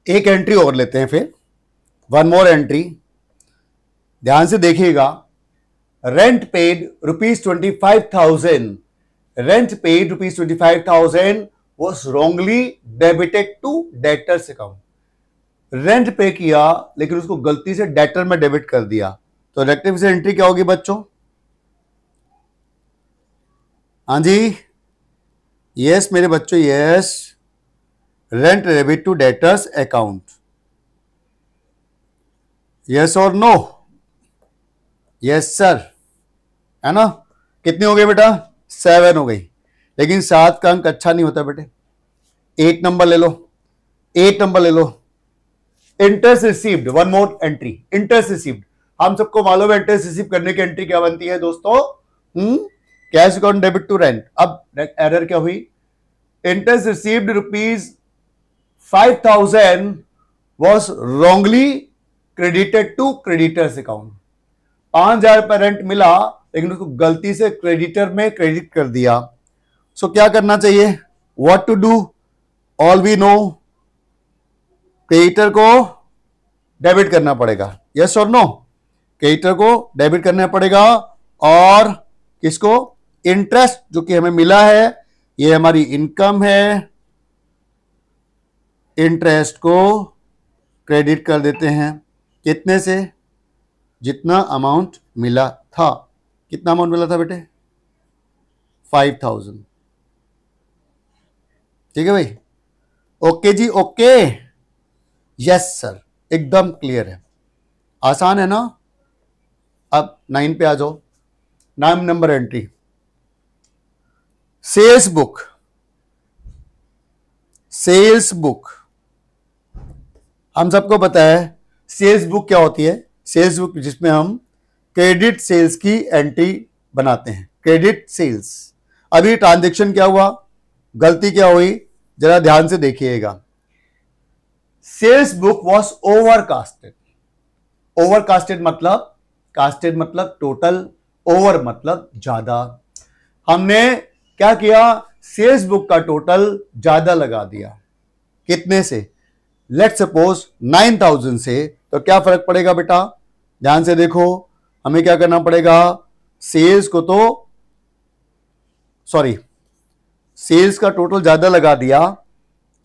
एक एंट्री और लेते हैं फिर, वन मोर एंट्री। ध्यान से देखिएगा, rent paid ₹25,000, rent paid ₹25,000 was wrongly debited to debtors account। Rent पे किया लेकिन उसको गलती से डेटर में डेबिट कर दिया, तो रेक्टिफिकेशन एंट्री क्या होगी बच्चों? हाँ जी, यस मेरे बच्चों, yes, rent debit to debtors account, yes और नो? यस सर, है ना? कितनी हो गई बेटा? 7 हो गई। लेकिन 7 का अंक अच्छा नहीं होता बेटे, 8 नंबर ले लो, 8 नंबर ले लो। Interest received, one more entry, interest received. हम सबको मालूम है इंटरेस्ट रिसीव करने की एंट्री क्या बनती है दोस्तों? Cash account debit to rent. अब एरर क्या हुई? Interest received ₹5,000 was wrongly credited to creditors account। 5,000 रुपए रेंट मिला लेकिन उसको गलती से क्रेडिटर में क्रेडिट कर दिया। सो क्या करना चाहिए? What to do? All we know, creditor को डेबिट करना पड़ेगा, यस और नो? क्रेडिटर को डेबिट करना पड़ेगा, और किसको? इंटरेस्ट जो कि हमें मिला है, ये हमारी इनकम है, इंटरेस्ट को क्रेडिट कर देते हैं। कितने से? जितना अमाउंट मिला था। कितना अमाउंट मिला था बेटे? 5,000। ठीक है भाई? ओके जी, ओके, यस सर, एकदम क्लियर है, आसान है ना? अब 9 पे आ जाओ। 9 number entry, sales book. Sales book हम सबको पता है, सेल्स बुक क्या होती है? सेल्स बुक जिसमें हम क्रेडिट सेल्स की एंट्री बनाते हैं, क्रेडिट सेल्स। अभी ट्रांजैक्शन क्या हुआ, गलती क्या हुई, जरा ध्यान से देखिएगा। Sales book was overcasted. Overcasted मतलब, कास्टेड मतलब टोटल, ओवर मतलब ज्यादा। हमने क्या किया? सेल्स बुक का टोटल ज्यादा लगा दिया। कितने से? लेट्स सपोज 9,000 से। तो क्या फर्क पड़ेगा बेटा? ध्यान से देखो, हमें क्या करना पड़ेगा? सेल्स को तो, सॉरी, सेल्स का टोटल ज्यादा लगा दिया,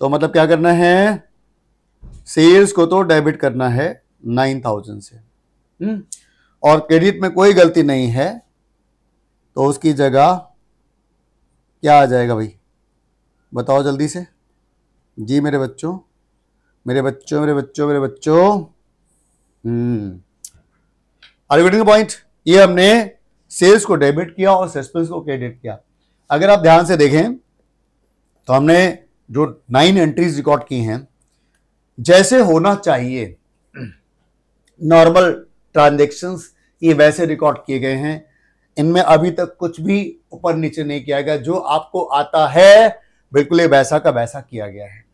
तो मतलब क्या करना है? सेल्स को तो डेबिट करना है 9,000 से। और क्रेडिट में कोई गलती नहीं है, तो उसकी जगह क्या आ जाएगा भाई? बताओ जल्दी से जी मेरे बच्चों, मेरे बच्चों, मेरे बच्चों, मेरे बच्चों। Are you getting the point? ये हमने सेल्स को डेबिट किया और सस्पेंस को क्रेडिट किया। अगर आप ध्यान से देखें तो हमने जो 9 एंट्रीज रिकॉर्ड की हैं, जैसे होना चाहिए नॉर्मल ट्रांजैक्शंस, ये वैसे रिकॉर्ड किए गए हैं। इनमें अभी तक कुछ भी ऊपर नीचे नहीं किया गया, जो आपको आता है बिल्कुल ये वैसा का वैसा किया गया है।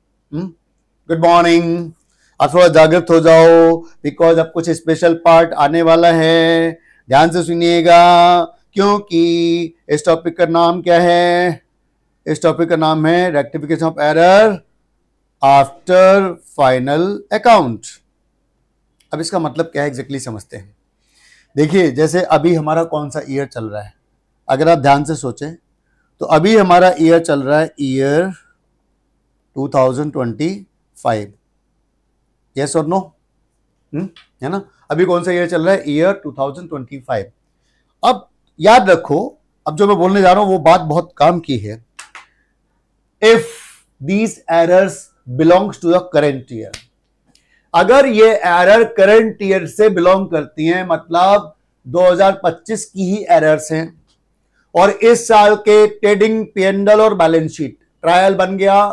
गुड मॉर्निंग, आप थोड़ा जागृत हो जाओ, बिकॉज अब कुछ स्पेशल पार्ट आने वाला है। ध्यान से सुनिएगा, क्योंकि इस टॉपिक का नाम क्या है? इस टॉपिक का नाम है rectification of error after final account. अब इसका मतलब क्या है एग्जैक्टली समझते हैं। देखिए, जैसे अभी हमारा कौन सा ईयर चल रहा है, अगर आप ध्यान से सोचें तो अभी हमारा ईयर चल रहा है ईयर 2025। यस और नो? है ना? अभी कौन सा ईयर चल रहा है? ईयर 2025। अब याद रखो, अब जो मैं बोलने जा रहा हूं वो बात बहुत काम की है। If these errors belongs to the current year, अगर ये एरर करंट ईयर से बिलोंग करती हैं, मतलब 2025 की ही एरर्स हैं, और इस साल के ट्रेडिंग P&L और बैलेंस शीट, ट्रायल बन गया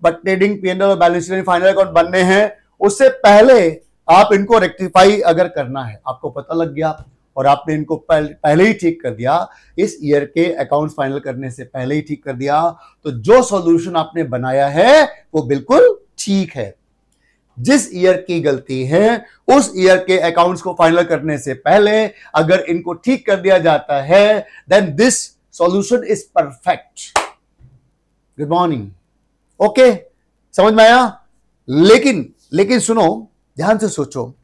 बट ट्रेडिंग P&L और बैलेंस शीट फाइनल अकाउंट बनने हैं, उससे पहले आप इनको रेक्टिफाई अगर करना है, आपको पता लग गया और आपने इनको पहले ही ठीक कर दिया, इस ईयर के अकाउंट्स फाइनल करने से पहले ही ठीक कर दिया, तो जो सॉल्यूशन आपने बनाया है वो बिल्कुल ठीक है। जिस ईयर की गलती है उस ईयर के अकाउंट्स को फाइनल करने से पहले अगर इनको ठीक कर दिया जाता है, then this solution is perfect. Good morning, okay, समझ में आया? लेकिन सुनो, ध्यान से सोचो,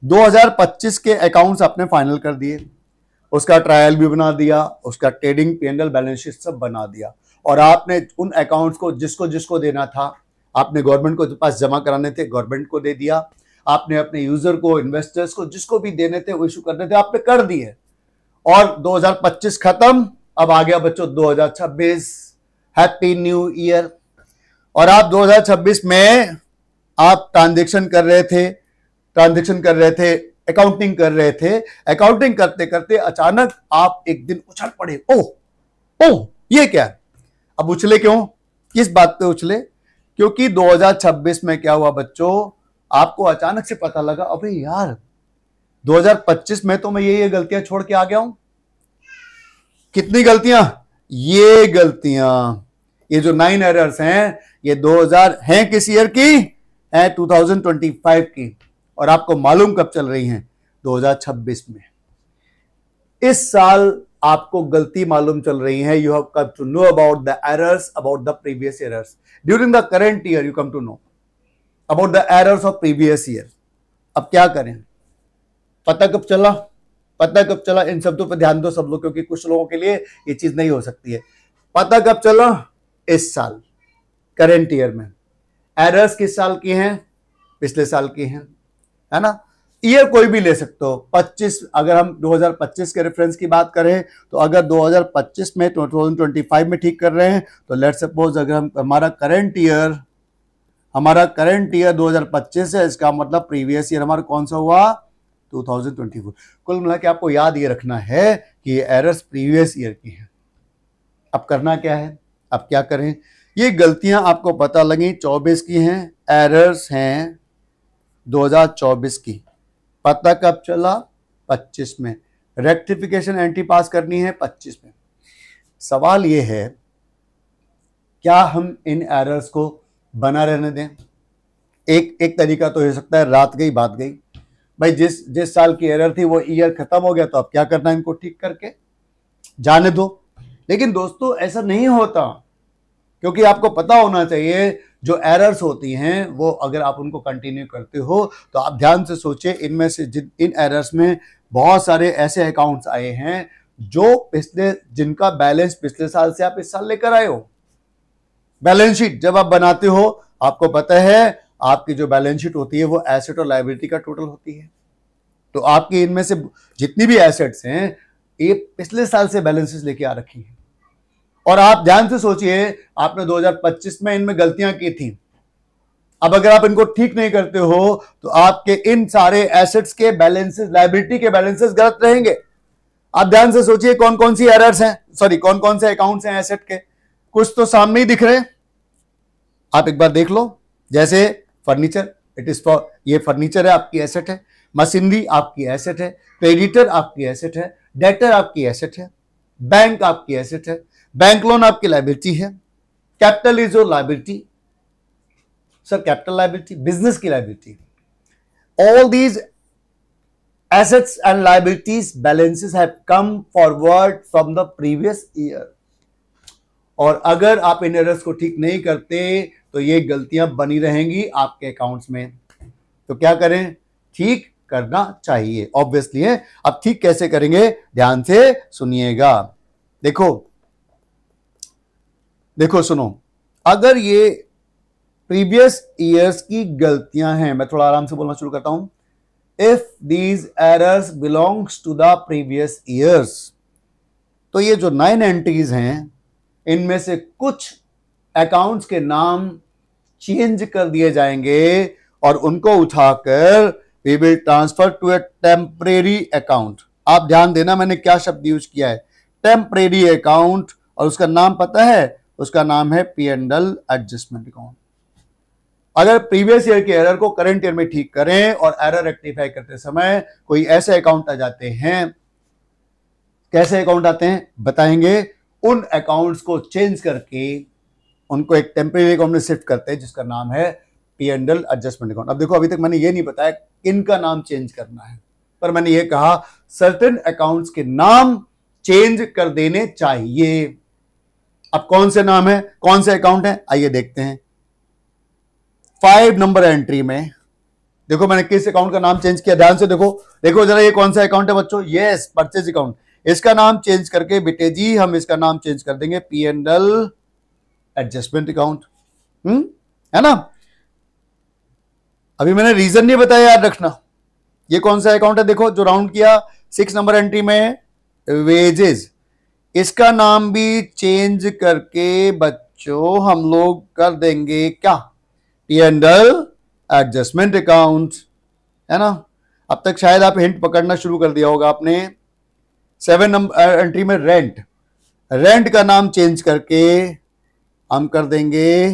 2025 के अकाउंट्स आपने फाइनल कर दिए, उसका ट्रायल भी बना दिया, उसका ट्रेडिंग P&L बैलेंस शीट सब बना दिया, और आपने उन अकाउंट्स को जिसको जिसको देना था, आपने गवर्नमेंट को पास जमा कराने थे, गवर्नमेंट को दे दिया, आपने अपने यूजर को, इन्वेस्टर्स को, जिसको भी देने थे वो इशू करने थे, आपने कर दिए, और 2025 खत्म, अब आ गया बच्चों 2026। Happy new year. और आप 2026 में आप ट्रांजेक्शन कर रहे थे, अकाउंटिंग कर रहे थे, अकाउंटिंग करते करते अचानक आप एक दिन उछल पड़े, ओह ये क्या है। अब उछले क्यों, किस बात पे उछले? क्योंकि 2026 में क्या हुआ बच्चों, आपको अचानक से पता लगा, अबे यार 2025 में तो मैं ये गलतियां छोड़ के आ गया हूं। कितनी गलतियां? ये गलतियां, ये जो 9 एरर्स हैं, ये 2000 हैं किस ईयर की? है 2025 की। और आपको मालूम कब चल रही हैं? 2026 में। इस साल आपको गलती मालूम चल रही है। You have come to know about the errors about the previous errors during the current year. You come to know about the errors of previous year. अब क्या करें? पता कब चला? इन शब्दों पर ध्यान दो सब लोग, क्योंकि कुछ लोगों के लिए ये चीज नहीं हो सकती है। पता कब चला? इस साल, करंट ईयर में। एरर्स किस साल की हैं? पिछले साल की हैं, है ना। ईयर कोई भी ले सकते हो। 25, अगर हम 2025 के रेफरेंस की बात करें तो अगर 2025 में 2025 में ठीक कर रहे हैं तो लेट सपोज अगर हम हमारा करंट ईयर 2025 है, इसका मतलब प्रीवियस ईयर हमारा कौन सा हुआ? 2024। कुल मिला के आपको याद ये रखना है कि ये एरर्स प्रीवियस ईयर की हैं। अब करना क्या है? अब क्या करें? ये गलतियां आपको पता लगी 24 की हैं, एरर्स हैं 2024 की। पता कब चला? 25 में। रेक्टिफिकेशन एंट्री पास करनी है 25 में। सवाल ये है, क्या हम इन एरर्स को बना रहने दें? एक तरीका तो हो सकता है, रात गई बात गई भाई, जिस साल की एरर थी वो ईयर खत्म हो गया, तो अब क्या करना है, इनको ठीक करके जाने दो। लेकिन दोस्तों ऐसा नहीं होता, क्योंकि आपको पता होना चाहिए जो एरर्स होती हैं वो अगर आप उनको कंटिन्यू करते हो तो आप ध्यान से सोचिए, इनमें से इन एरर्स में बहुत सारे ऐसे अकाउंट्स आए हैं जिनका बैलेंस पिछले साल से आप इस साल लेकर आए हो। बैलेंस शीट जब आप बनाते हो, आपको पता है आपकी जो बैलेंस शीट होती है वो एसेट और लायबिलिटी का टोटल होती है। तो आपकी इनमें से जितनी भी एसेट्स हैं ये पिछले साल से बैलेंसेस लेके आ रखी हैं। और आप ध्यान से सोचिए, आपने 2025 में इनमें गलतियां की थी। अब अगर आप इनको ठीक नहीं करते हो तो आपके इन सारे एसेट्स के बैलेंसेस, लायबिलिटी के बैलेंसेस गलत रहेंगे। आप ध्यान से सोचिए कौन कौन सी एरर्स हैं, कौन कौन से अकाउंट्स हैं एसेट के। कुछ तो सामने ही दिख रहे हैं, आप एक बार देख लो। जैसे फर्नीचर, इट इज फॉर, ये फर्नीचर है, आपकी एसेट है। मशीनरी आपकी एसेट है। क्रेडिटर आपकी एसेट है। डेटर आपकी एसेट है। बैंक आपकी एसेट है। बैंक लोन आपकी लायबिलिटी है। Capital is your liability. Sir capital liability, business की liability. All these assets and liabilities balances have come forward from the previous year। और अगर आप इन एरर्स को ठीक नहीं करते तो ये गलतियां बनी रहेंगी आपके अकाउंट्स में। तो क्या करें? ठीक करना चाहिए, ऑब्वियसली है। अब ठीक कैसे करेंगे, ध्यान से सुनिएगा। देखो सुनो, अगर ये प्रीवियस ईयर्स की गलतियां हैं, मैं थोड़ा आराम से बोलना शुरू करता हूं। If these errors belongs to the previous years, तो ये जो 9 एंट्रीज हैं इनमें से कुछ अकाउंट्स के नाम चेंज कर दिए जाएंगे और उनको उठाकर we will transfer to a temporary account। आप ध्यान देना, मैंने क्या शब्द यूज किया है, टेम्परेरी अकाउंट। और उसका नाम पता है, उसका नाम है P&L एडजस्टमेंट अकाउंट। अगर प्रीवियस ईयर के एरर को करंट ईयर में ठीक करें और एरर रेक्टिफाई करते समय कोई ऐसे अकाउंट आ जाते हैं, कैसे अकाउंट आते हैं बताएंगे। उन अकाउंट्स को चेंज करके उनको एक टेम्परेरी अकाउंट में शिफ्ट करते हैं जिसका नाम है P&L एडजस्टमेंट अकाउंट। अब देखो, अभी तक मैंने ये नहीं बताया किनका नाम चेंज करना है, पर मैंने ये कहा सर्टेन अकाउंट्स के नाम चेंज कर देने चाहिए। अब कौन से नाम है, कौन से अकाउंट है, आइए देखते हैं। 5 नंबर एंट्री में देखो मैंने किस अकाउंट का नाम चेंज किया, ध्यान से देखो। देखो जरा ये कौन सा अकाउंट है बच्चों, यस परचेज अकाउंट। इसका नाम चेंज करके बेटे जी हम इसका नाम चेंज कर देंगे P and L adjustment account. है ना। अभी मैंने रीजन नहीं बताया, याद रखना। ये कौन सा अकाउंट है, देखो जो राउंड किया 6 नंबर एंट्री में वेजेस, इसका नाम भी चेंज करके बच्चों हम लोग कर देंगे क्या, P and L adjustment account. है ना। अब तक शायद आप हिंट पकड़ना शुरू कर दिया होगा आपने। 7 नंबर एंट्री में रेंट, रेंट का नाम चेंज करके हम कर देंगे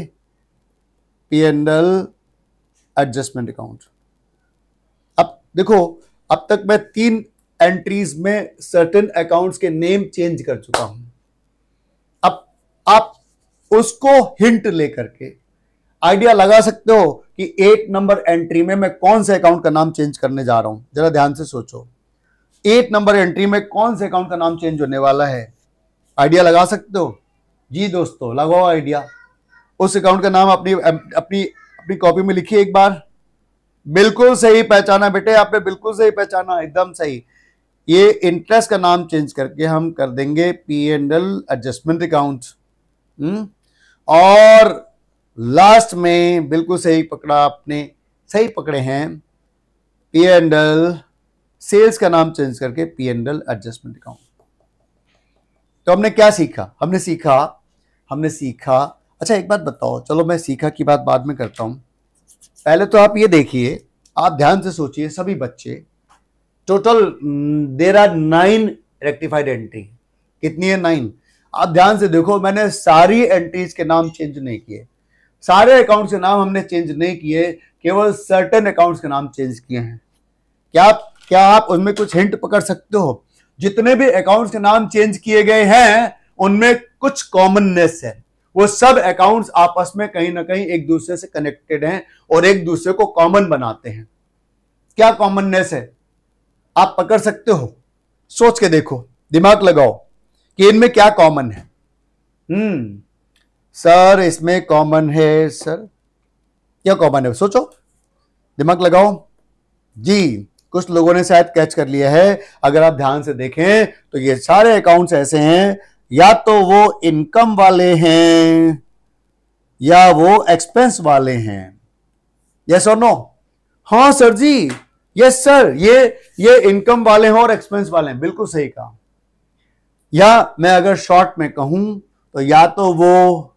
P and L adjustment account. अब देखो अब तक मैं 3 एंट्रीज में सर्टेन अकाउंट्स के नेम चेंज कर चुका हूं। अब आप उसको हिंट लेकर के आइडिया लगा सकते हो कि 8 नंबर एंट्री में मैं कौन से अकाउंट का नाम चेंज करने जा रहा हूं। जरा ध्यान से सोचो 8 नंबर एंट्री में कौन से अकाउंट का नाम चेंज होने वाला है, आइडिया लगा सकते हो जी दोस्तों, लगाओ आइडिया। उस अकाउंट का नाम अपनी अपनी अपनी कॉपी में लिखिए एक बार। बिल्कुल सही पहचाना बेटे आपने, बिल्कुल सही पहचाना, एकदम सही। ये इंटरेस्ट का नाम चेंज करके हम कर देंगे P and L adjustment account. और लास्ट में बिल्कुल सही पकड़ा आपने, सही पकड़े हैं, पी एंड एल सेल्स का नाम चेंज करके P and L adjustment account. तो हमने क्या सीखा, हमने सीखा अच्छा एक बात बताओ, चलो मैं सीखा की बात बाद में करता हूं। पहले तो आप ये देखिए, आप ध्यान से सोचिए सभी बच्चे, total there are 9 rectified entry. कितनी है, 9। आप ध्यान से देखो मैंने सारी एंट्रीज के नाम चेंज नहीं किए, सारे अकाउंट्स के नाम हमने चेंज नहीं किए, केवल सर्टेन अकाउंट्स के नाम चेंज किए हैं। क्या आप उनमें कुछ हिंट पकड़ सकते हो? जितने भी अकाउंट्स के नाम चेंज किए गए हैं उनमें कुछ कॉमननेस है, वो सब अकाउंट्स आपस में कहीं ना कहीं एक दूसरे से कनेक्टेड हैं और एक दूसरे को कॉमन बनाते हैं। क्या कॉमननेस है आप पकड़ सकते हो? सोच के देखो, दिमाग लगाओ कि इनमें क्या कॉमन है। सर इसमें कॉमन है, सर क्या कॉमन है, सोचो, दिमाग लगाओ जी। कुछ लोगों ने शायद कैच कर लिया है। अगर आप ध्यान से देखें तो ये सारे अकाउंट्स ऐसे हैं, या तो वो इनकम वाले हैं या वो एक्सपेंस वाले हैं। यस और नो? हाँ सर जी, यस सर, ये इनकम वाले हैं और एक्सपेंस वाले हैं, बिल्कुल सही कहा। या मैं अगर शॉर्ट में कहूं तो या तो वो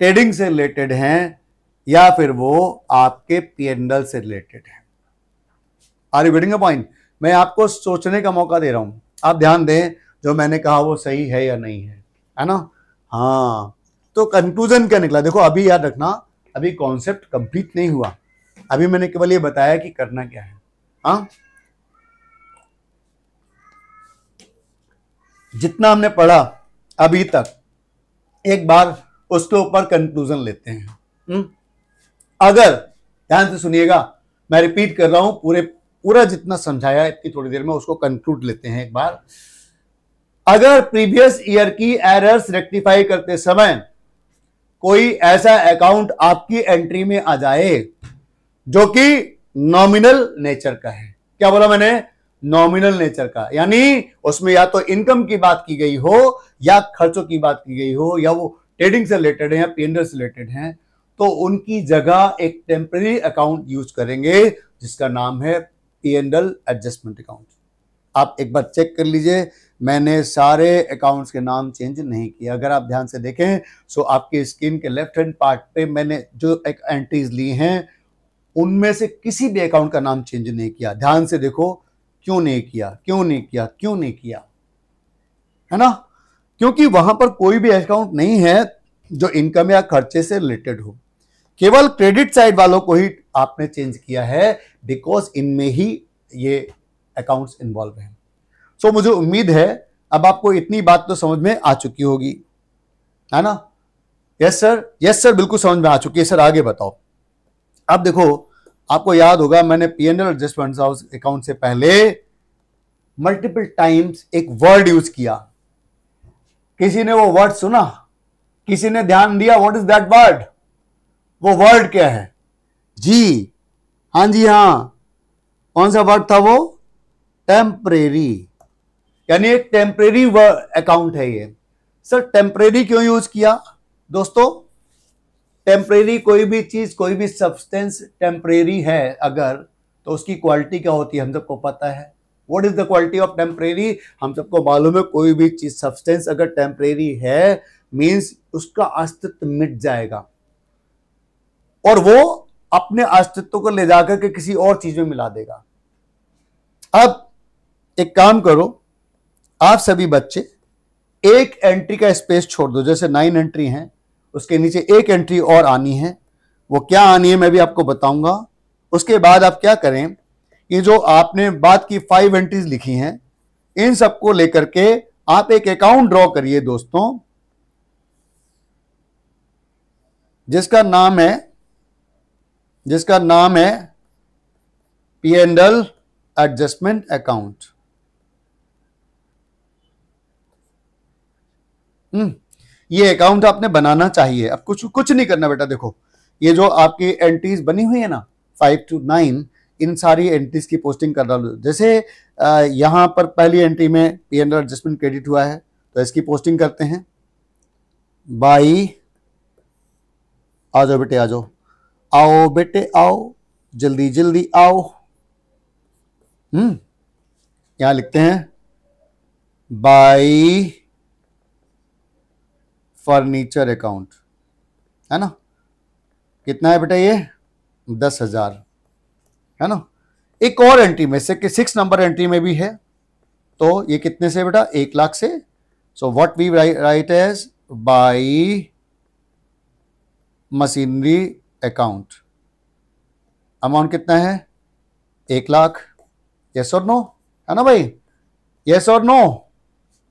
ट्रेडिंग से रिलेटेड हैं या फिर वो आपके पीएनएल से रिलेटेड है। Are you getting a point? मैं आपको सोचने का मौका दे रहा हूं, आप ध्यान दें जो मैंने कहा वो सही है या नहीं है ना। हाँ, तो कंक्लूजन क्या निकला देखो, अभी याद रखना, अभी कॉन्सेप्ट कंप्लीट नहीं हुआ, अभी मैंने केवल ये बताया कि करना क्या है। हाँ, जितना हमने पढ़ा अभी तक एक बार उसके ऊपर कंक्लूजन लेते हैं। अगर ध्यान से सुनिएगा, मैं रिपीट कर रहा हूं, पूरा जितना समझाया इतनी थोड़ी देर में उसको कंक्लूड लेते हैं एक बार। अगर प्रीवियस ईयर की एरर्स रेक्टिफाई करते समय कोई ऐसा अकाउंट आपकी एंट्री में आ जाए जो कि नॉमिनल नेचर का है, क्या बोला मैंने, नॉमिनल नेचर का, यानी उसमें या तो इनकम की बात की गई हो या खर्चों की बात की गई हो या वो ट्रेडिंग से रिलेटेड है या पीएनएल से रिलेटेड है, तो उनकी जगह एक टेम्पररी अकाउंट यूज करेंगे जिसका नाम है पीएनएल एडजस्टमेंट अकाउंट। आप एक बार चेक कर लीजिए, मैंने सारे अकाउंट्स के नाम चेंज नहीं किए। अगर आप ध्यान से देखें सो आपकी स्क्रीन के लेफ्ट हैंड पार्ट पे मैंने जो एक एंट्रीज ली हैं उनमें से किसी भी अकाउंट का नाम चेंज नहीं किया। ध्यान से देखो, क्यों नहीं किया, है ना? क्योंकि वहां पर कोई भी अकाउंट नहीं है जो इनकम या खर्चे से रिलेटेड हो, केवल क्रेडिट साइड वालों को ही आपने चेंज किया है बिकॉज इनमें ही ये अकाउंट्स इन्वॉल्व हैं। सो मुझे उम्मीद है अब आपको इतनी बात तो समझ में आ चुकी होगी, है ना? यस सर, बिल्कुल समझ में आ चुकी है सर। आगे बताओ। अब देखो, आपको याद होगा मैंने पीएनएल एडजस्टमेंट अकाउंट से पहले मल्टीपल टाइम्स एक वर्ड यूज किया। किसी ने वो वर्ड सुना, किसी ने ध्यान दिया? What is that word? वो वर्ड क्या है जी? हाँ जी हाँ, कौन सा वर्ड था वो? टेम्परेरी, यानी एक टेम्परेरी अकाउंट है ये। सर टेम्परेरी क्यों यूज किया दोस्तों? टेम्परेरी कोई भी चीज, कोई भी सब्सटेंस टेम्परेरी है अगर, तो उसकी क्वालिटी क्या होती है हम सबको पता है। What is the quality of temporary? हम सबको मालूम है, कोई भी चीज सब्सटेंस अगर टेम्परेरी है मींस उसका अस्तित्व मिट जाएगा और वो अपने अस्तित्व को ले जाकर के किसी और चीज में मिला देगा। अब एक काम करो, आप सभी बच्चे एक एंट्री का स्पेस छोड़ दो, जैसे 9 एंट्री हैं, उसके नीचे एक एंट्री और आनी है। वो क्या आनी है मैं भी आपको बताऊंगा। उसके बाद आप क्या करें, ये जो आपने बात की 5 एंट्रीज लिखी हैं, इन सबको लेकर के आप एक अकाउंट ड्रॉ करिए दोस्तों, जिसका नाम है P&L एडजस्टमेंट अकाउंट। ये अकाउंट आपने बनाना चाहिए। अब कुछ नहीं करना बेटा, देखो ये जो आपकी एंट्रीज बनी हुई है ना 5 to 9, इन सारी एंट्रीज की पोस्टिंग कर डालो। जैसे यहां पर पहली एंट्री में P&L एडजस्टमेंट क्रेडिट हुआ है, तो इसकी पोस्टिंग करते हैं बाई, आ जाओ बेटे आ जाओ, आओ बेटे आओ, जल्दी जल्दी आओ। यहां लिखते हैं बाई फर्नीचर अकाउंट, है ना। कितना है बेटा ये? 10,000, है ना। एक और एंट्री में से 6 नंबर एंट्री में भी है, तो ये कितने से बेटा? 1 लाख से। So what we write as by machinery account. Amount कितना है? 1 लाख। यस और नो, है ना भाई? यस और no.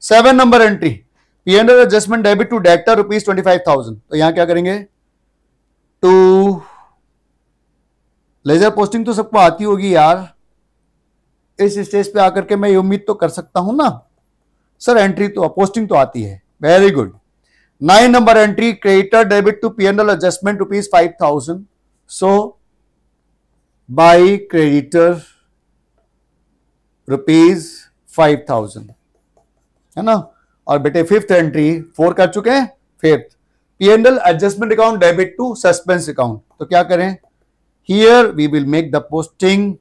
7 number entry P&L adjustment debit to debtor ₹25,000। तो यहां क्या करेंगे? टू लेजर पोस्टिंग तो सबको आती होगी यार, इस स्टेज पे आकर के मैं ये उम्मीद तो कर सकता हूं ना सर, एंट्री तो पोस्टिंग तो आती है। Very good. 9 number entry creditor debit to P&L adjustment ₹5,000। So by creditor ₹5,000, है ना। और बेटे 5th एंट्री 4 कर चुके हैं। 5th P&L adjustment account debit to suspense account. तो क्या करें? Here we will make the posting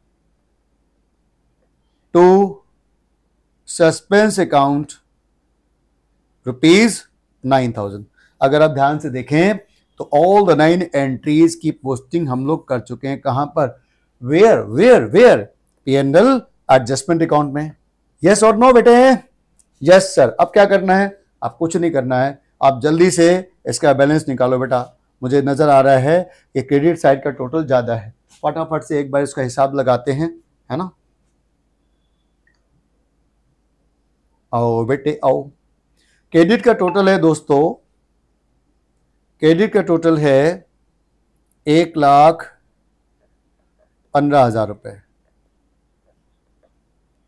to suspense account ₹9,000। अगर आप ध्यान से देखें तो ऑल द 9 एंट्रीज की पोस्टिंग हम लोग कर चुके हैं। कहां पर? वेयर P&L एडजस्टमेंट अकाउंट में। यस और नो बेटे? Yes sir. अब क्या करना है? आप कुछ नहीं करना है, आप जल्दी से इसका बैलेंस निकालो बेटा। मुझे नजर आ रहा है कि क्रेडिट साइड का टोटल ज्यादा है, फटाफट से एक बार इसका हिसाब लगाते हैं, है ना। आओ बेटे आओ। क्रेडिट का टोटल है दोस्तों, क्रेडिट का टोटल है 1,15,000 रुपए,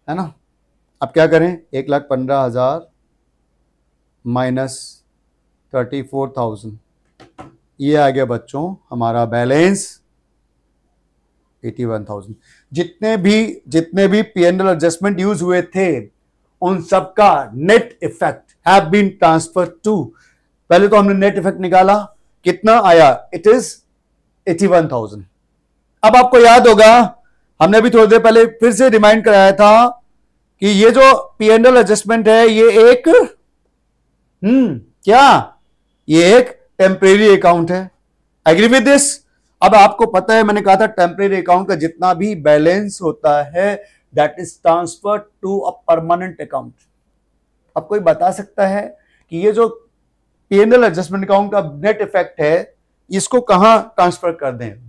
है ना। अब क्या करें? 1,15,000 माइनस 34,000, ये आ गया बच्चों हमारा बैलेंस 81,000। जितने भी P&L एडजस्टमेंट यूज हुए थे उन सबका net effect have been transfer to, पहले तो हमने नेट इफेक्ट निकाला, कितना आया? It is 81,000। अब आपको याद होगा हमने भी थोड़ी देर पहले फिर से रिमाइंड कराया था कि ये जो P&L एडजस्टमेंट है ये एक क्या? ये एक टेम्परेरी अकाउंट है। Agree with this? अब आपको पता है, मैंने कहा था टेम्परेरी अकाउंट का जितना भी बैलेंस होता है that is transfer to a permanent account. अब कोई बता सकता है कि ये जो P&L एडजस्टमेंट अकाउंट का नेट इफेक्ट है इसको कहां ट्रांसफर कर दें?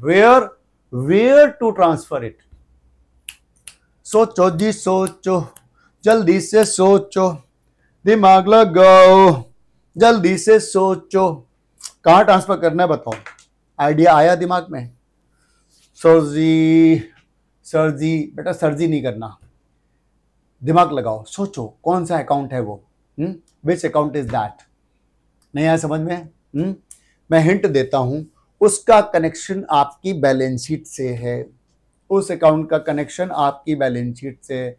Where to transfer it? सोचो जी सोचो, जल्दी से सोचो, दिमाग लगाओ, जल्दी से सोचो, कहां ट्रांसफर करना है बताओ। आइडिया आया दिमाग में? सर जी बेटा सर जी नहीं करना, दिमाग लगाओ, सोचो कौन सा अकाउंट है वो, विच अकाउंट इज दैट? नहीं आया समझ में? मैं हिंट देता हूं, उसका कनेक्शन आपकी बैलेंस शीट से है। उस अकाउंट का कनेक्शन आपकी बैलेंस शीट से।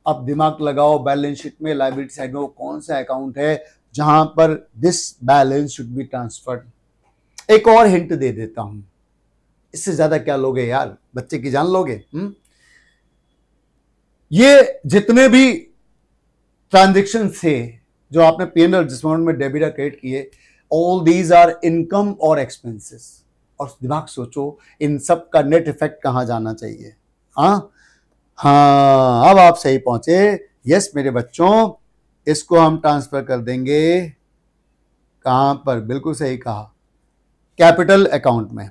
अब दिमाग लगाओ, बैलेंस शीट में लायबिलिटी साइड में वो कौन सा अकाउंट है जहां पर this balance should be transferred. एक और हिंट दे देता हूं, इससे ज्यादा क्या लोगे यार, बच्चे की जान लोगे। ये जितने भी ट्रांजेक्शन थे जो आपने P&L जिस अमाउंट में डेबिट या क्रेडिट किए, ऑल दीज आर इनकम और एक्सपेंसेस। और दिमाग सोचो इन सब का नेट इफेक्ट कहां जाना चाहिए। हाँ, अब आप सही पहुंचे। यस मेरे बच्चों, इसको हम ट्रांसफर कर देंगे कहां पर, बिल्कुल सही कहा, कैपिटल अकाउंट में।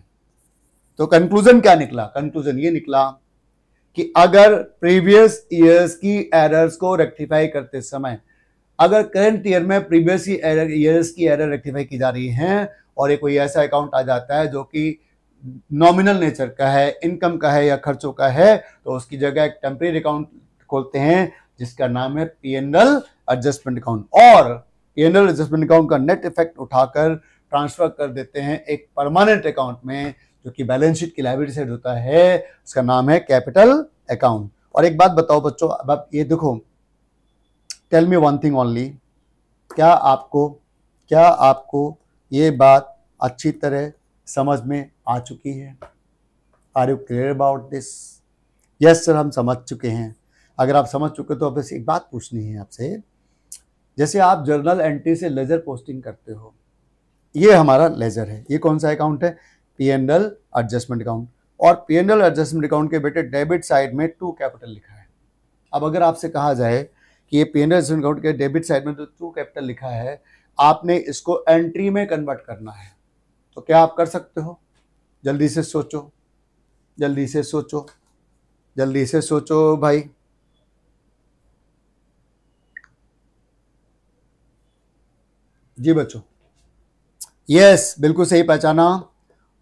तो कंक्लूजन क्या निकला? कंक्लूजन ये निकला कि अगर प्रीवियस ईयर्स की एरर्स को रेक्टिफाई करते समय, अगर करंट ईयर में प्रीवियस ईयर्स की एरर रेक्टिफाई की जा रही है और ये कोई ऐसा अकाउंट आ जाता है जो कि नॉमिनल नेचर का है, इनकम का है या खर्चों का है, तो उसकी जगह एक टेम्परेरी अकाउंट खोलते हैं जिसका नाम है P&L एडजस्टमेंट अकाउंट। और P&L एडजस्टमेंट अकाउंट का नेट इफेक्ट उठाकर ट्रांसफर कर देते हैं एक परमानेंट अकाउंट में जो कि बैलेंस शीट की लायबिलिटी साइड होता है, उसका नाम है कैपिटल अकाउंट। और एक बात बताओ बच्चों, अब आप ये देखो, tell me one thing only, क्या आपको ये बात अच्छी तरह समझ में आ चुकी है? Are you clear about this? Yes sir, हम समझ चुके हैं। अगर आप समझ चुके तो बस एक बात पूछनी है आपसे, जैसे आप जर्नल एंट्री से लेजर पोस्टिंग करते हो, ये हमारा लेजर है, ये कौन सा अकाउंट है? P&L adjustment account. और P&L एडजस्टमेंट अकाउंट के बेटे डेबिट साइड में 2 कैपिटल लिखा है। अब अगर आपसे कहा जाए कि ये P&L एडजस्टमेंट अकाउंट के डेबिट साइड में जो 2 कैपिटल लिखा है, आपने इसको एंट्री में कन्वर्ट करना है, तो क्या आप कर सकते हो? जल्दी से सोचो, जल्दी से सोचो, जल्दी से सोचो भाई। जी बच्चों, यस बिल्कुल सही पहचाना,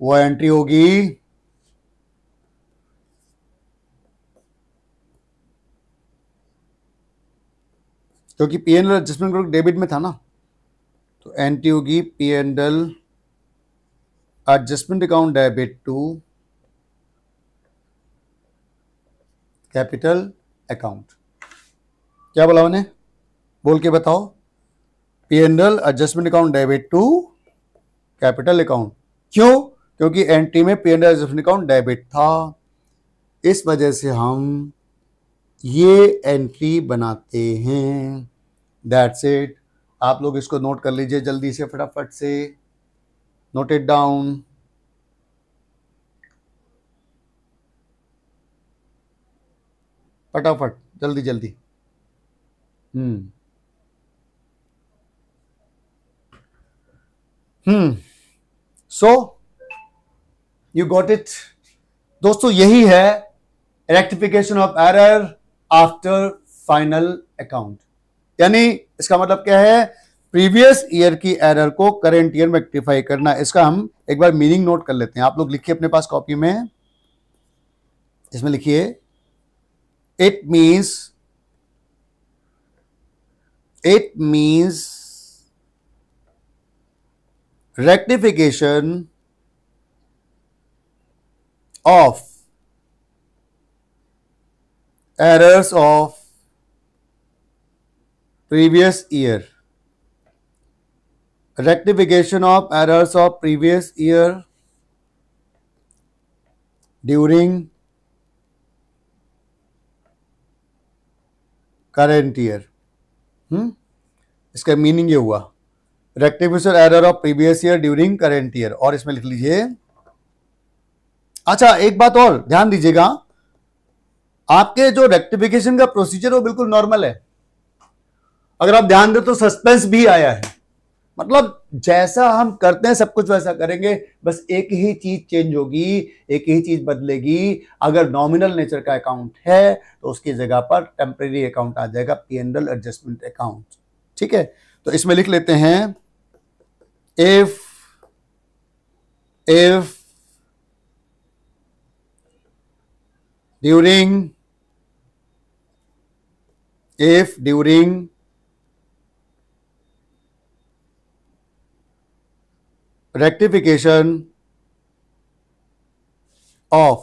वो एंट्री होगी क्योंकि P&L एडजस्टमेंट अकाउंट डेबिट में था ना, तो एंट्री होगी P&L adjustment account debit to capital account. क्या बोला मैंने? बोल के बताओ। P&L adjustment account debit to capital account. क्यों? क्योंकि एंट्री में P&L एडजस्टमेंट अकाउंट डेबिट था, इस वजह से हम ये एंट्री बनाते हैं। That's it. आप लोग इसको नोट कर लीजिए जल्दी से, फटाफट से नोट इट डाउन। फटाफट, जल्दी जल्दी। सो यू गॉट इट दोस्तों, यही है rectification of error after final account. यानी इसका मतलब क्या है? प्रीवियस ईयर की एरर को करेंट ईयर में रेक्टिफाई करना। इसका हम एक बार मीनिंग नोट कर लेते हैं। आप लोग लिखिए अपने पास कॉपी में, इसमें लिखिए, it means rectification of errors of previous year. Rectification of errors of previous year during current year. इसका मीनिंग ये हुआ, rectification error of previous year during current year. और इसमें लिख लीजिए, अच्छा एक बात और ध्यान दीजिएगा, आपके जो रेक्टिफिकेशन का प्रोसीजर वो बिल्कुल नॉर्मल है। अगर आप ध्यान दें तो सस्पेंस भी आया है, मतलब जैसा हम करते हैं सब कुछ वैसा करेंगे, बस एक ही चीज चेंज होगी, एक ही चीज बदलेगी। अगर नॉमिनल नेचर का अकाउंट है तो उसकी जगह पर टेम्परेरी अकाउंट आ जाएगा, P&L एडजस्टमेंट अकाउंट। ठीक है, तो इसमें लिख लेते हैं, if during rectification of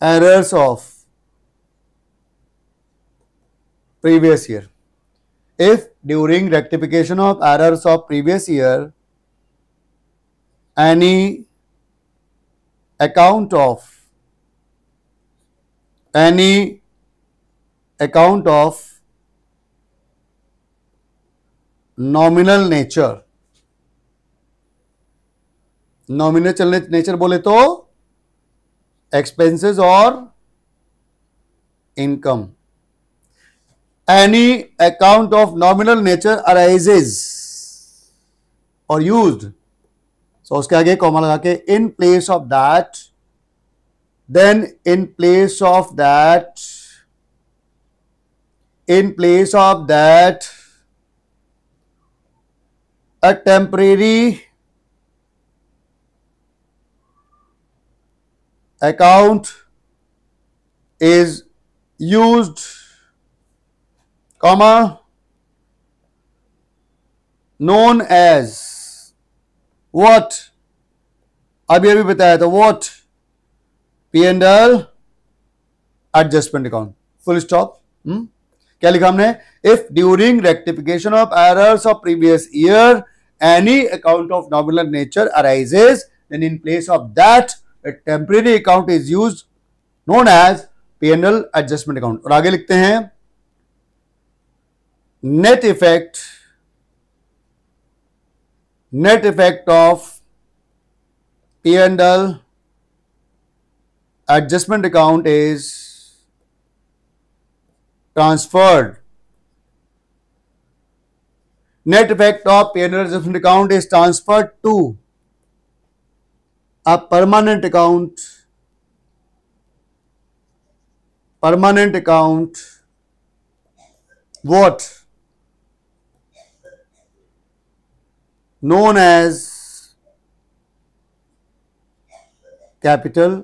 errors of previous year. If during rectification of errors of previous year any account of nominal nature बोले तो expenses और income, any account of nominal nature arises or used, so उसके आगे comma लगा के in place of that, then in place of that a temporary account is used, comma, known as what, अभी बताया था what, P&L adjustment account, full stop. क्या लिखा हमने? If during rectification of errors of previous year any account of nominal nature arises, then in place of that a temporary account is used known as P&L adjustment account. और आगे लिखते हैं net effect of P&L adjustment account is transferred. Net effect of P&L adjustment account is transferred to a permanent account what? Known as capital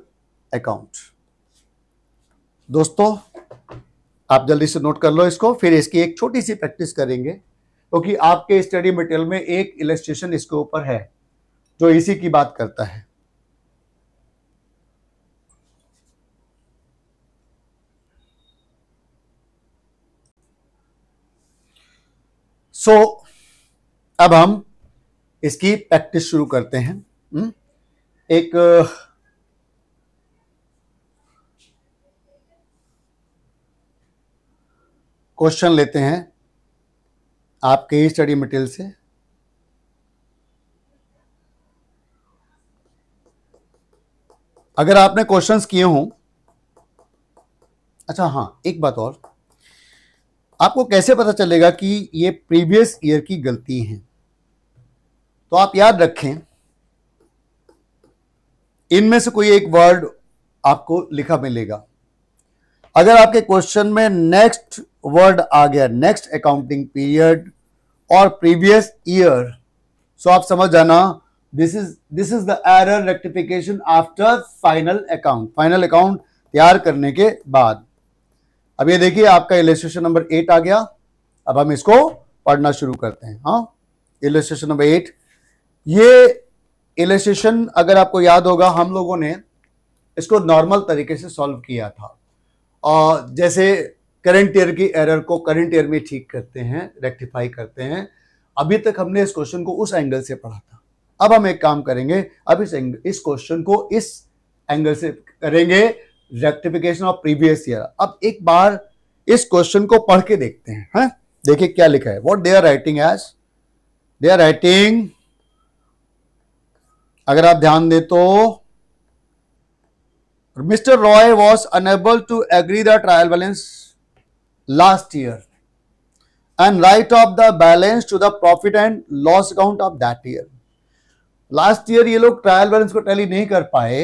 account. दोस्तों आप जल्दी से note कर लो इसको, फिर इसकी एक छोटी सी प्रैक्टिस करेंगे क्योंकि आपके स्टडी मटेरियल में एक इलस्ट्रेशन इसके ऊपर है जो इसी की बात करता है. अब हम इसकी प्रैक्टिस शुरू करते हैं. एक क्वेश्चन लेते हैं आपके ही स्टडी मटेरियल से. अगर आपने क्वेश्चंस किए हों, अच्छा हाँ एक बात और, आपको कैसे पता चलेगा कि ये प्रीवियस ईयर की गलती है? तो आप याद रखें इनमें से कोई एक वर्ड आपको लिखा मिलेगा. अगर आपके क्वेश्चन में नेक्स्ट वर्ड आ गया, नेक्स्ट अकाउंटिंग पीरियड और प्रीवियस ईयर, सो आप समझ जाना this is the error rectification after final account. Final account तैयार करने के बाद. अब ये देखिए आपका इलस्ट्रेशन नंबर 8 आ गया. अब हम इसको पढ़ना शुरू करते हैं. हाँ, इलस्ट्रेशन नंबर 8. ये इलस्ट्रेशन अगर आपको याद होगा हम लोगों ने इसको नॉर्मल तरीके से सॉल्व किया था, और जैसे करंट ईयर की एरर को करंट ईयर में ठीक करते हैं, रेक्टिफाई करते हैं. अभी तक हमने इस क्वेश्चन को उस एंगल से पढ़ा था. अब हम एक काम करेंगे, अब इस क्वेश्चन को इस एंगल से करेंगे, रेक्टिफिकेशन ऑफ प्रीवियस ईयर. अब एक बार इस क्वेश्चन को पढ़ के देखते हैं. हाँ? देखिए क्या लिखा है. What they are writing as, they are writing, अगर आप ध्यान दें तो Mr. Roy was unable to agree the trial balance last year and write off the balance to the profit and loss account of that year. Last year ये लोग trial balance को tally नहीं कर पाए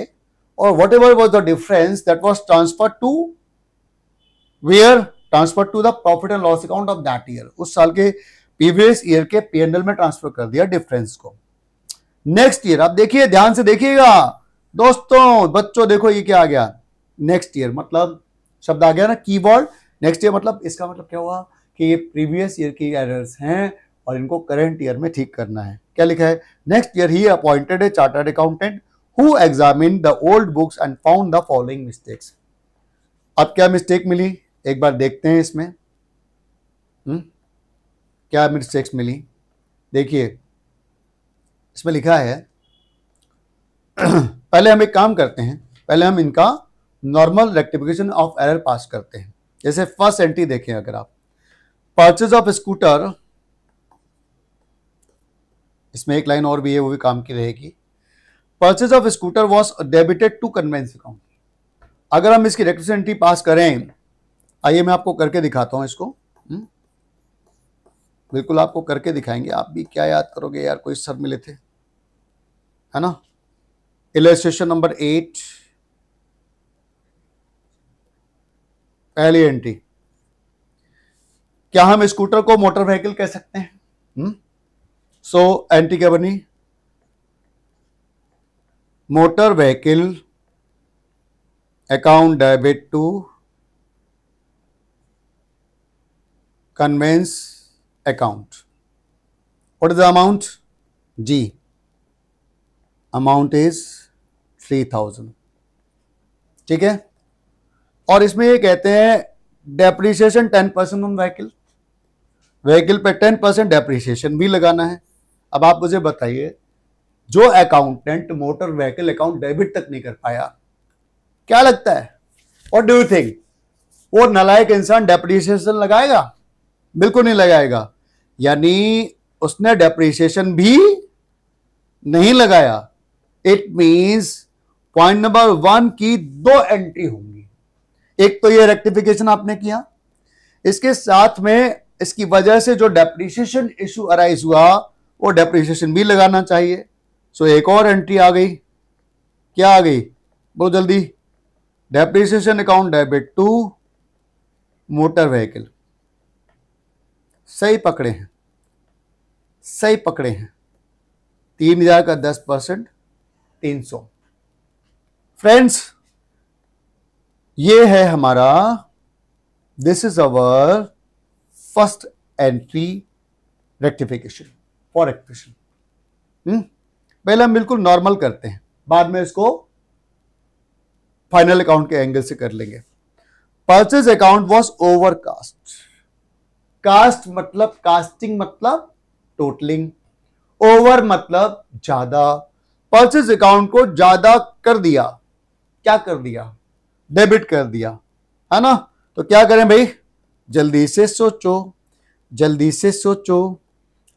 और whatever was the difference that was transferred to where? Transferred to the profit and loss account of that year. उस साल के प्रीवियस ईयर के P&L में ट्रांसफर कर दिया डिफरेंस को. नेक्स्ट ईयर, आप देखिए ध्यान से देखिएगा दोस्तों, बच्चों देखो ये क्या आ गया. नेक्स्ट ईयर मतलब शब्द आ गया ना, कीवर्ड नेक्स्ट ईयर. मतलब इसका मतलब क्या हुआ कि ये प्रीवियस ईयर की एरर्स हैं और इनको करंट ईयर में ठीक करना है. क्या लिखा है? Next year he appointed A chartered accountant who examined the old books and found the following mistakes. अब क्या मिस्टेक मिली एक बार देखते हैं इसमें। क्या मिस्टेक्स मिली देखिए, इसमें लिखा है पहले हम एक काम करते हैं, पहले हम इनका नॉर्मल रेक्टिफिकेशन ऑफ एरर पास करते हैं। जैसे फर्स्ट एंट्री देखें, अगर आप परचेज ऑफ स्कूटर, इसमें एक लाइन और भी है, वो भी काम की रहेगी। Purchase of scooter was debited to conveyance account. अगर हम इसकी रेक्टिफिकेशन एंट्री पास करें, आइए मैं आपको करके दिखाता हूं इसको। बिल्कुल आपको करके दिखाएंगे, आप भी क्या याद करोगे यार, कोई सर मिले थे, है ना। इलस्ट्रेशन नंबर 8, पहली एंट्री। क्या हम स्कूटर को मोटर व्हीकल कह सकते हैं? सो एंट्री क्या बनी? Motor vehicle account debit to conveyance account. What is the amount? जी, अमाउंट इज 3000। ठीक है। और इसमें ये कहते हैं डेप्रिसिएशन 10% ऑन व्हीकल, व्हीकल पे 10% डेप्रिसिएशन भी लगाना है। अब आप मुझे बताइए, जो accountant motor vehicle account debit तक नहीं कर पाया, क्या लगता है, व्हाट डू यू थिंक, वो नालायक इंसान डेप्रिसिएशन लगाएगा? बिल्कुल नहीं लगाएगा। यानी उसने डेप्रिसिएशन भी नहीं लगाया। इट मींस पॉइंट नंबर 1 की 2 एंट्री होंगी। एक तो ये रेक्टिफिकेशन आपने किया, इसके साथ में इसकी वजह से जो डेप्रिसिएशन इशू अराइज हुआ, वो डेप्रिसिएशन भी लगाना चाहिए। सो एक और एंट्री आ गई। क्या आ गई? बहुत जल्दी, depreciation account debit to motor vehicle. सही पकड़े हैं, सही पकड़े हैं। 3000 का 10% 300। फ्रेंड्स, ये है हमारा, this is our first entry rectification for rectification. पहले हम बिल्कुल नॉर्मल करते हैं, बाद में इसको फाइनल अकाउंट के एंगल से कर लेंगे। Purchase account was over cast. Cast मतलब, कास्टिंग मतलब टोटलिंग, ओवर मतलब ज्यादा। परचेज अकाउंट को ज्यादा कर दिया, क्या कर दिया? डेबिट कर दिया, है ना। तो क्या करें भाई? जल्दी से सोचो, जल्दी से सोचो,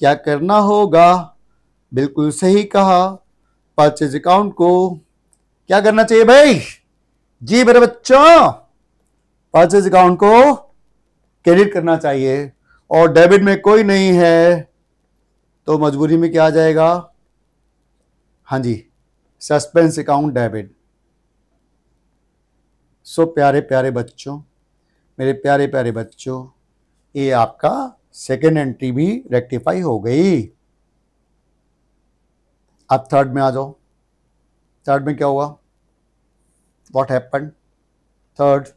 क्या करना होगा? बिल्कुल सही कहा, परचेज अकाउंट को क्या करना चाहिए भाई? जी मेरे बच्चों, परचेज अकाउंट को क्रेडिट करना चाहिए। और डेबिट में कोई नहीं है तो मजबूरी में क्या आ जाएगा? हाँ जी, सस्पेंस अकाउंट डेबिट। सो प्यारे प्यारे बच्चों, मेरे प्यारे प्यारे बच्चों, ये आपका सेकेंड एंट्री भी रेक्टिफाई हो गई। अब थर्ड में आ जाओ। थर्ड में क्या हुआ? What happened? Third,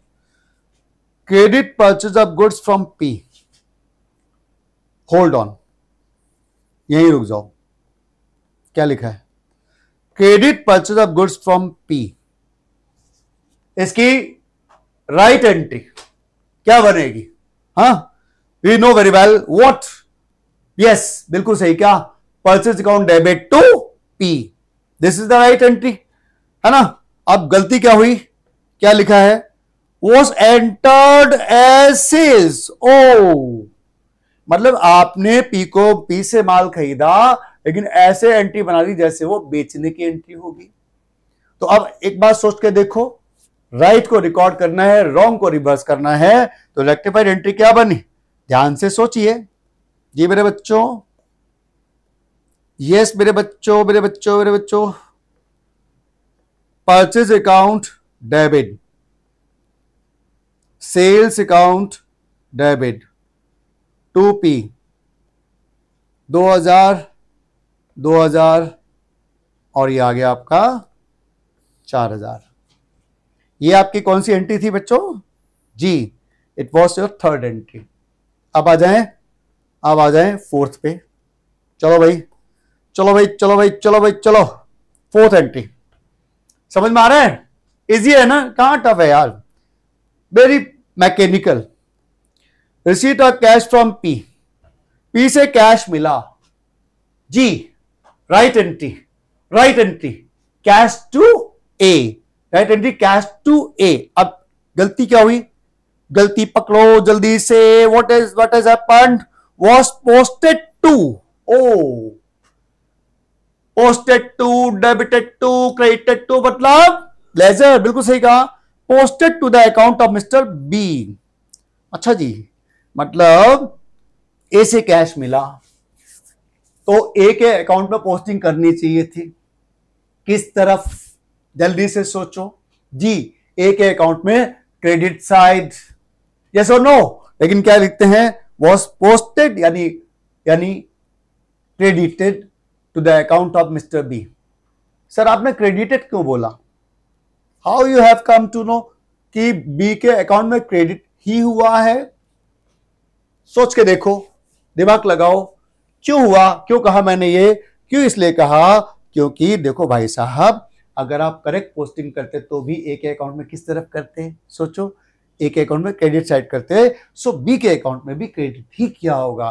credit purchase of goods from P. Hold on, यहीं रुक जाओ। क्या लिखा है? Credit purchase of goods from P. इसकी राइट एंट्री क्या बनेगी? हाँ, we know very well what. Yes, बिल्कुल सही। क्या? Purchase account debit to P, this is the right entry, है ना। अब गलती क्या हुई? क्या लिखा है? Was entered as sales. Oh, मतलब आपने पी को, पी से माल खरीदा, लेकिन ऐसे एंट्री बना दी जैसे वो बेचने की एंट्री होगी। तो अब एक बात सोच के देखो, राइट को रिकॉर्ड करना है, रॉन्ग को रिवर्स करना है, तो रेक्टिफाइड एंट्री क्या बनी? ध्यान से सोचिए। जी मेरे बच्चों, यस मेरे बच्चों, मेरे बच्चों, मेरे बच्चों, purchase account debit, sales account debit, 2P, 2000, 2000 और ये आ गया आपका 4000। ये आपकी कौन सी एंट्री थी बच्चों? जी, it was your third entry. अब आ जाएं, अब आ जाएं फोर्थ पे। चलो भाई, चलो भाई, चलो भाई, चलो भाई, चलो। फोर्थ एंट्री समझ में आ रहा है? इजी है ना? कहां टफ है यार? Very mechanical. Receipt of cash from P, P से कैश मिला, जी right entry, right entry, cash to A, right entry cash to A. अब गलती क्या हुई, गलती पकड़ो जल्दी से, what is happened, was posted to, ओ posted to, debited to, credited to, मतलब लेजर, बिल्कुल सही कहा, posted to the account of mister B. अच्छा जी, मतलब ए से कैश मिला तो ए के अकाउंट में पोस्टिंग करनी चाहिए थी, किस तरफ, जल्दी से सोचो जी, ए के अकाउंट में क्रेडिट साइड, यस और नो। लेकिन क्या लिखते हैं, वॉज पोस्टेड यानी credited to the account of mister B. Sir आपने क्रेडिटेड क्यों बोला, how you have come to know कि बी के अकाउंट में क्रेडिट ही हुआ है, सोच के देखो, दिमाग लगाओ, क्यों हुआ, क्यों कहा मैंने ये, क्यों इसलिए कहा, क्योंकि देखो भाई साहब, अगर आप करेक्ट पोस्टिंग करते तो भी ए के अकाउंट में किस तरफ करते, सोचो, ए के अकाउंट में क्रेडिट साइड करते, सो बी के अकाउंट में भी क्रेडिट ही किया होगा।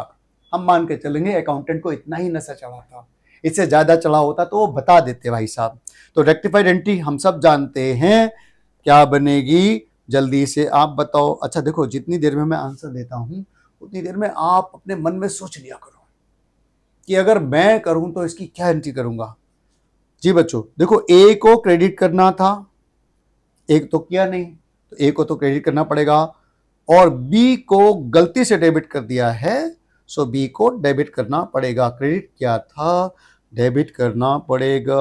हम मान के चलेंगे अकाउंटेंट को इतना ही नशा चढ़ा था, इससे ज्यादा चढ़ा होता तो वो बता देते भाई साहब। तो रेक्टिफाइड एंट्री हम सब जानते हैं क्या बनेगी, जल्दी से आप बताओ। अच्छा देखो, जितनी देर में मैं आंसर देता हूं उतनी देर में आप अपने मन में सोच लिया करो कि अगर मैं करूं तो इसकी क्या एंट्री करूंगा। जी बच्चों देखो, ए को क्रेडिट करना था, एक तो किया नहीं, तो ए को तो क्रेडिट करना पड़ेगा, और बी को गलती से डेबिट कर दिया है, सो बी को डेबिट करना पड़ेगा। क्रेडिट किया था, डेबिट करना पड़ेगा।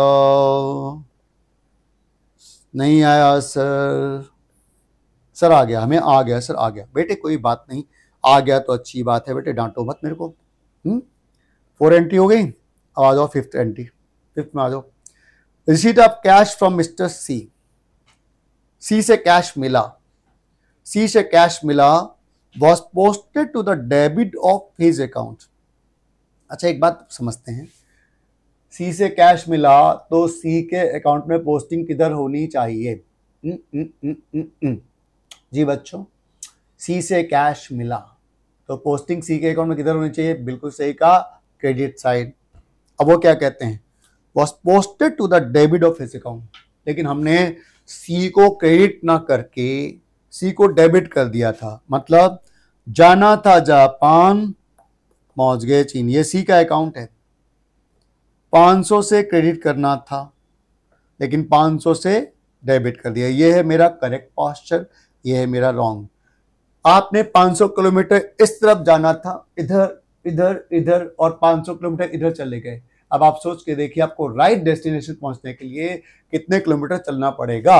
नहीं आया सर, सर आ गया, हमें आ गया, सर आ गया, बेटे कोई बात नहीं, आ गया तो अच्छी बात है बेटे, डांटो मत मेरे को। 4 एंट्री हो गई, अब आ जाओ फिफ्थ एंट्री, फिफ्थ में आ जाओ। Receipt of cash from mister C, C से कैश मिला, सी से कैश मिला, was posted to the debit of his account. अच्छा एक बात समझते हैं, सी से कैश मिला तो सी के अकाउंट में पोस्टिंग किधर होनी चाहिए, जी बच्चों, सी से कैश मिला तो पोस्टिंग सी के अकाउंट में किधर होनी चाहिए, बिल्कुल सही कहा, क्रेडिट साइड। अब वो क्या कहते हैं, was posted to the debit of his account, लेकिन हमने सी को क्रेडिट ना करके सी को डेबिट कर दिया था, मतलब जाना था जापान, पहुंच गए चीन। ये सी का अकाउंट है, 500 से क्रेडिट करना था लेकिन 500 से डेबिट कर दिया, ये है मेरा करेक्ट पोस्चर, ये है मेरा रॉन्ग। आपने 500 किलोमीटर इस तरफ जाना था, इधर इधर इधर, और 500 किलोमीटर इधर चले गए। अब आप सोच के देखिए आपको राइट डेस्टिनेशन पहुंचने के लिए कितने किलोमीटर चलना पड़ेगा।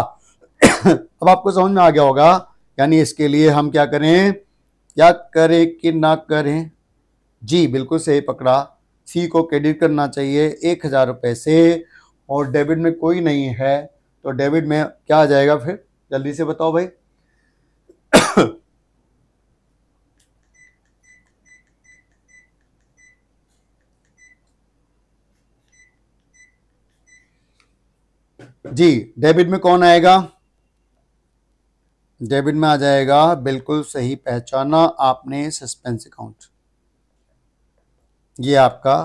अब आपको समझ में आ गया होगा, यानी इसके लिए हम क्या करें, क्या करें कि ना करें, जी बिल्कुल सही पकड़ा, सी को क्रेडिट करना चाहिए 1000 रुपए से, और डेबिट में कोई नहीं है तो डेबिट में क्या आ जाएगा फिर, जल्दी से बताओ भाई। जी डेबिट में कौन आएगा, डेबिट में आ जाएगा, बिल्कुल सही पहचाना आपने, सस्पेंस अकाउंट। ये आपका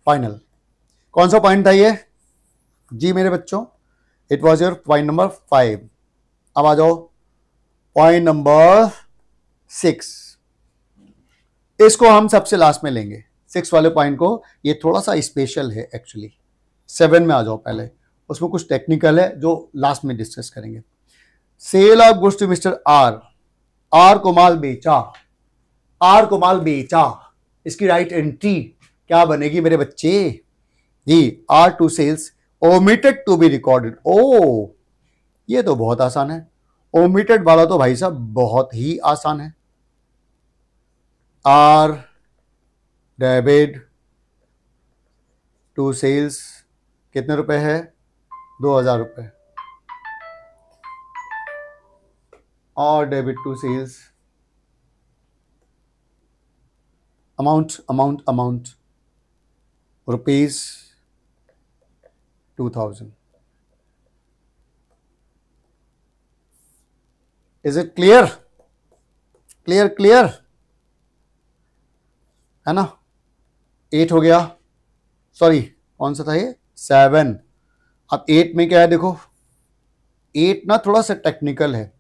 फाइनल कौन सा पॉइंट था ये, जी मेरे बच्चों, it was your point number 5। अब आ जाओ पॉइंट नंबर 6, इसको हम सबसे लास्ट में लेंगे, 6 वाले पॉइंट को, ये थोड़ा सा स्पेशल है एक्चुअली। 7 में आ जाओ पहले, उसमें कुछ टेक्निकल है जो लास्ट में डिस्कस करेंगे। Sale of goods to mister R, R को माल बेचा, आर को माल बेचा, इसकी राइट एंट्री क्या बनेगी मेरे बच्चे, जी R to sales omitted to be recorded. ओ ये तो बहुत आसान है, ओमिटेड वाला तो भाई साहब बहुत ही आसान है। आर डेबिट टू सेल्स कितने रुपए है, 2000 रुपए, और debit to sales amount rupees 2000। Is it clear? Clear clear है ना? 8 हो गया, सॉरी कौन सा था ये, 7। अब 8 में क्या है देखो, 8 ना थोड़ा सा टेक्निकल है,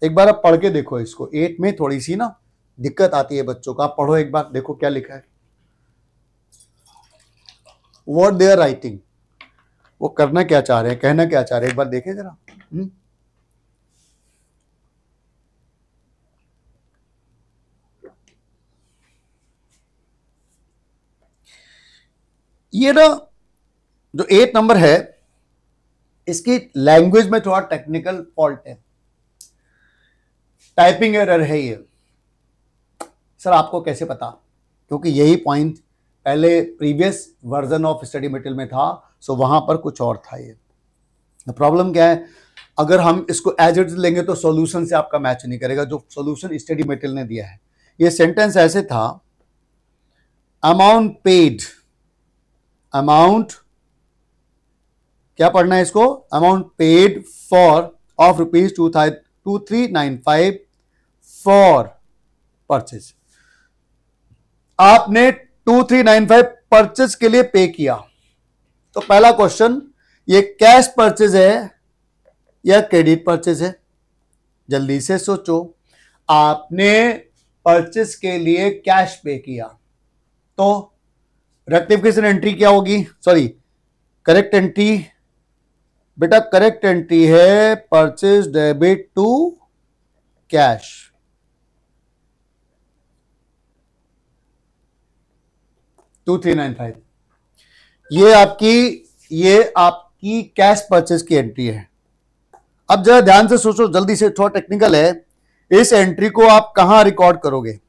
एक बार आप पढ़ के देखो इसको। 8 में थोड़ी सी ना दिक्कत आती है बच्चों को, आप पढ़ो एक बार, देखो क्या लिखा है, व्हाट दे आर राइटिंग, वो करना क्या चाह रहे हैं, कहना क्या चाह रहे हैं, एक बार देखें जरा। ये ना जो 8 नंबर है, इसकी लैंग्वेज में थोड़ा टेक्निकल फॉल्ट है, टाइपिंग एरर है ये। सर आपको कैसे पता? क्योंकि यही पॉइंट पहले previous version of study material में था, सो वहां पर कुछ और था। ये प्रॉब्लम क्या है, अगर हम इसको एज इट इज लेंगे तो सॉल्यूशन से आपका मैच नहीं करेगा, जो सॉल्यूशन स्टडी मटेरियल ने दिया है। ये सेंटेंस ऐसे था, अमाउंट पेड, अमाउंट क्या पढ़ना है इसको, amount paid for of ₹2395 for purchase. आपने 2395 परचेज के लिए पे किया, तो पहला क्वेश्चन, ये कैश परचेज है या क्रेडिट परचेज है? जल्दी से सोचो। आपने परचेज के लिए कैश पे किया, तो रेक्टिफिकेशन एंट्री क्या होगी, सॉरी करेक्ट एंट्री, बेटा करेक्ट एंट्री है परचेज डेबिट टू कैश। $2395 ये आपकी कैश परचेज की एंट्री है। अब जरा ध्यान से सोचो, जल्दी से, थोड़ा टेक्निकल है, इस एंट्री को आप कहां रिकॉर्ड करोगे?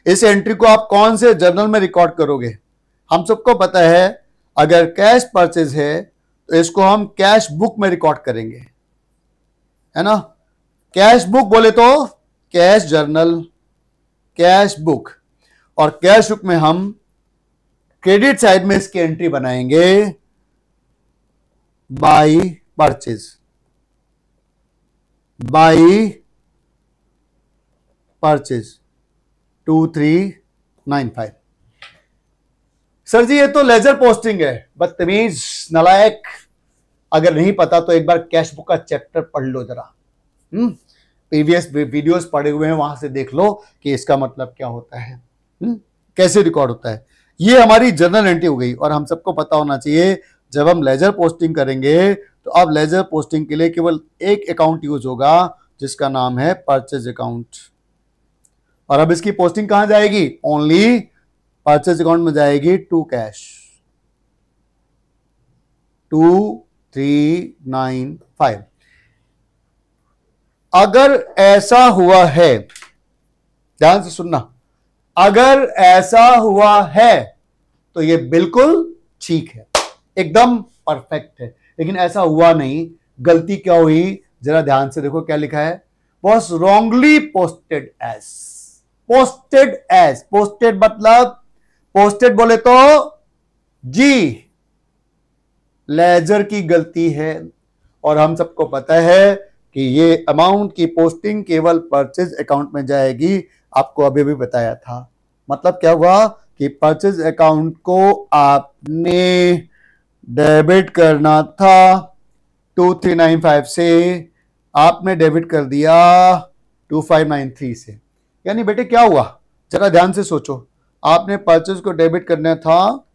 इस एंट्री को आप कौन से जर्नल में रिकॉर्ड करोगे? हम सबको पता है, अगर कैश परचेज है तो इसको हम कैश बुक में रिकॉर्ड करेंगे, है ना? कैश बुक बोले तो कैश जर्नल, कैश बुक, और कैश बुक में हम क्रेडिट साइड में इसकी एंट्री बनाएंगे, by purchase, by purchase 2395। Sir जी ये तो लेजर पोस्टिंग है, बदतमीज नालायक, अगर नहीं पता तो एक बार कैश बुक का चैप्टर पढ़ लो जरा, प्रीवियस वीडियोस पढ़े हुए हैं, वहां से देख लो कि इसका मतलब क्या होता है, कैसे रिकॉर्ड होता है। ये हमारी जर्नल एंट्री हो गई, और हम सबको पता होना चाहिए, जब हम लेजर पोस्टिंग करेंगे तो अब लेजर पोस्टिंग के लिए केवल एक अकाउंट यूज होगा, जिसका नाम है परचेज अकाउंट। और अब इसकी पोस्टिंग कहां जाएगी? ओनली परचेज अकाउंट में जाएगी, टू कैश, 2395। अगर ऐसा हुआ है, ध्यान से सुनना, अगर ऐसा हुआ है तो ये बिल्कुल ठीक है, एकदम परफेक्ट है। लेकिन ऐसा हुआ नहीं, गलती क्या हुई, जरा ध्यान से देखो क्या लिखा है, was wrongly posted as, posted as, posted मतलब, पोस्टेड बोले तो जी लेजर की गलती है, और हम सबको पता है कि ये अमाउंट की पोस्टिंग केवल परचेज अकाउंट में जाएगी, आपको अभी भी बताया था। मतलब क्या हुआ कि परचेज अकाउंट को आपने डेबिट करना था 2395 से, आपने डेबिट कर दिया 2593 से। यानी बेटे क्या हुआ, जरा ध्यान से सोचो, आपने परचेज को डेबिट करना था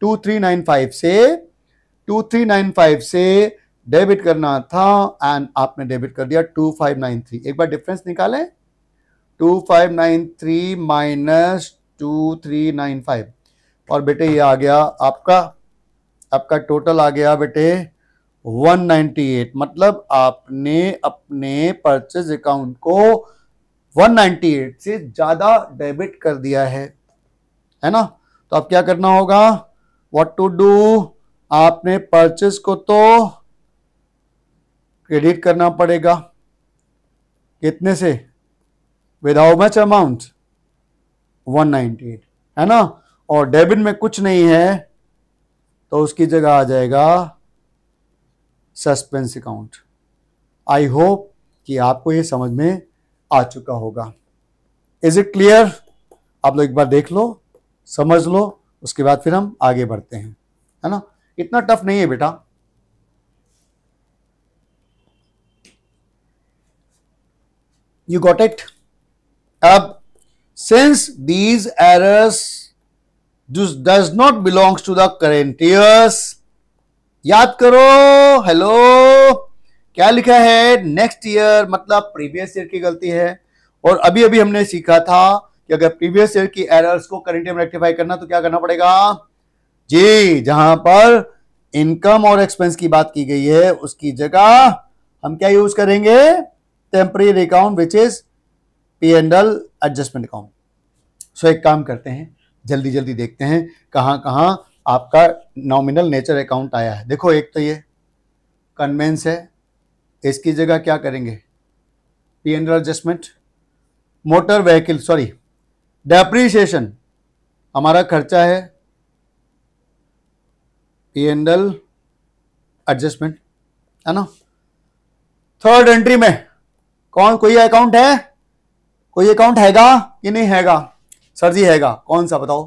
2395 से, 2395 से डेबिट करना था, एंड आपने डेबिट कर दिया 2593। एक बार डिफरेंस निकालें, 2593 माइनस 2395, और बेटे ये आ गया आपका टोटल आ गया बेटे 198। मतलब आपने अपने परचेज अकाउंट को 198 से ज्यादा डेबिट कर दिया है ना? तो अब क्या करना होगा, व्हाट टू डू, आपने परचेज को तो क्रेडिट करना पड़ेगा, कितने से, विद हाउ मच अमाउंट, 198, है ना? और डेबिट में कुछ नहीं है, तो उसकी जगह आ जाएगा सस्पेंस अकाउंट। आई होप कि आपको ये समझ में आ चुका होगा। Is it clear? आप लोग एक बार देख लो, समझ लो, उसके बाद फिर हम आगे बढ़ते हैं, है ना। इतना टफ नहीं है बेटा। You got it? अब since these errors does not belongs to the current years, याद करो। हेलो, क्या लिखा है? नेक्स्ट ईयर मतलब प्रीवियस ईयर की गलती है। और अभी अभी हमने सीखा था कि अगर प्रीवियस ईयर की एरर्स को करंट ईयर में रेक्टिफाई करना तो क्या करना पड़ेगा जी? जहां पर इनकम और एक्सपेंस की बात की गई है उसकी जगह हम क्या यूज करेंगे? Temporary account which is P and L adjustment account. So एक काम करते हैं, जल्दी जल्दी देखते हैं कहां कहां आपका नॉमिनल नेचर अकाउंट आया है। देखो, एक तो ये कन्वेंस है, इसकी जगह क्या करेंगे? P and L adjustment. Motor vehicle, sorry, depreciation हमारा खर्चा है, पी एंड एल एडजस्टमेंट, है ना। थर्ड एंट्री में कोई अकाउंट है? कोई अकाउंट हैगा कि नहीं हैगा? सर जी हैगा। कौन सा बताओ?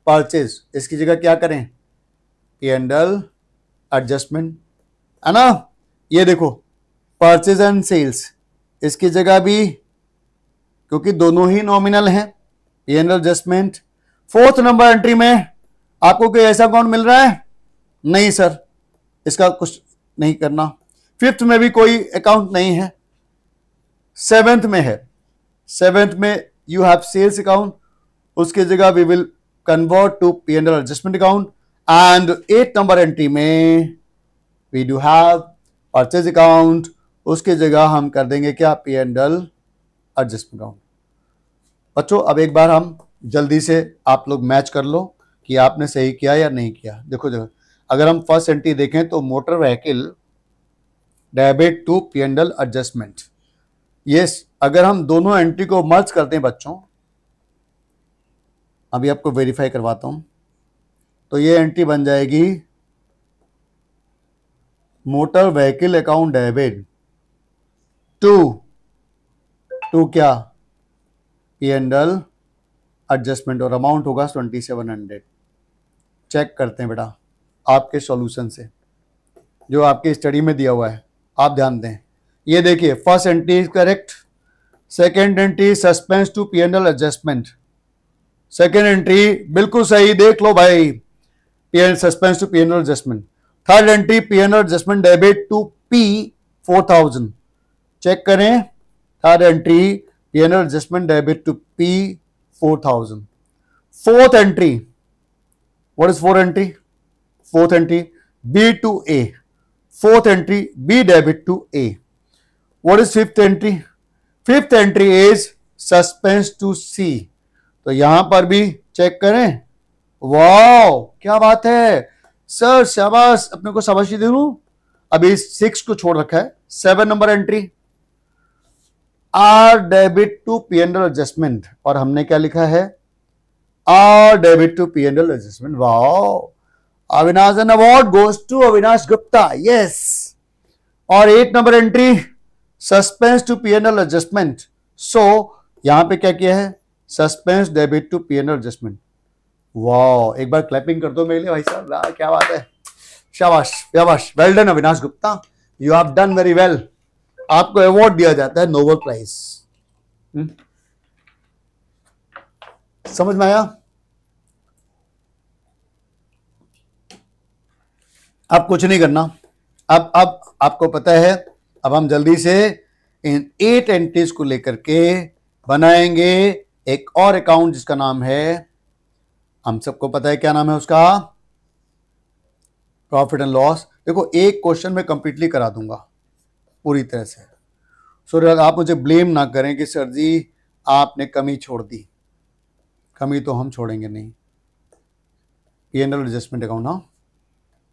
परचेज। इसकी जगह क्या करें? पी एंड एल एडजस्टमेंट, है ना। ये देखो, परचेज एंड सेल्स, इसकी जगह भी, क्योंकि दोनों ही नॉमिनल हैं, P and L adjustment. Fourth number entry में आपको कोई ऐसा अकाउंट मिल रहा है? नहीं सर, इसका कुछ नहीं करना। फिफ्थ में भी कोई अकाउंट नहीं है। सेवेंथ में है, सेवेंथ में यू हैव सेल्स अकाउंट, उसकी जगह we will convert to P and L adjustment account. And 8 number entry में we do have purchase account, उसकी जगह हम कर देंगे क्या? P and L adjustment account. बच्चों, अब एक बार हम जल्दी से आप लोग मैच कर लो कि आपने सही किया या नहीं किया। देखो अगर हम फर्स्ट एंट्री देखें तो motor vehicle debit to P and L adjustment. Yes, अगर हम दोनों एंट्री को मर्ज करते हैं बच्चों, अभी आपको वेरीफाई करवाता हूं, तो ये एंट्री बन जाएगी motor vehicle account debit to क्या? पी एंड एल एडजस्टमेंट, और अमाउंट होगा 2700। चेक करते हैं बेटा आपके सॉल्यूशन से, जो आपके स्टडी में दिया हुआ है, आप ध्यान दें। ये देखिए, first entry is correct, second entry suspense to P and L adjustment, second entry बिल्कुल सही, देख लो भाई, P and suspense to P and L adjustment. Third entry P and L adjustment debit to P 4000, check करें। Third entry P and L adjustment debit to P 4000। Fourth entry, what is fourth entry? Fourth entry B to A, fourth entry B debit to A. What is fifth entry? Fifth entry is suspense to C. तो यहां पर भी check करें। Wow, क्या बात है sir, शाबाश, अपने को शाबाशी दे दूं। अभी 6 को छोड़ रखा है। 7 number entry R debit to P and L adjustment, और हमने क्या लिखा है? R debit to P and L adjustment. Wow, Avinash an award goes to Avinash Gupta, yes. और 8 number entry suspense to P and L adjustment. So यहां पे क्या किया है? Suspense debit to P and L adjustment. वाह, एक बार क्लैपिंग कर दो मेरे लिए भाई साहब, वाह क्या बात है, शाबाश शाबाश, well done Avinash Gupta, you have done very well. आपको अवार्ड दिया जाता है, नोबेल प्राइज। समझ में आया? अब कुछ नहीं करना, अब आपको पता है। अब हम जल्दी से इन 8 एंट्रीज को लेकर के बनाएंगे एक और अकाउंट जिसका नाम है, हम सबको पता है क्या नाम है उसका? Profit and loss. देखो, एक क्वेश्चन में कंप्लीटली करा दूंगा पूरी तरह से, सो आप मुझे ब्लेम ना करें कि सर जी आपने कमी छोड़ दी। कमी तो हम छोड़ेंगे नहीं। P and L adjustment account, हाँ,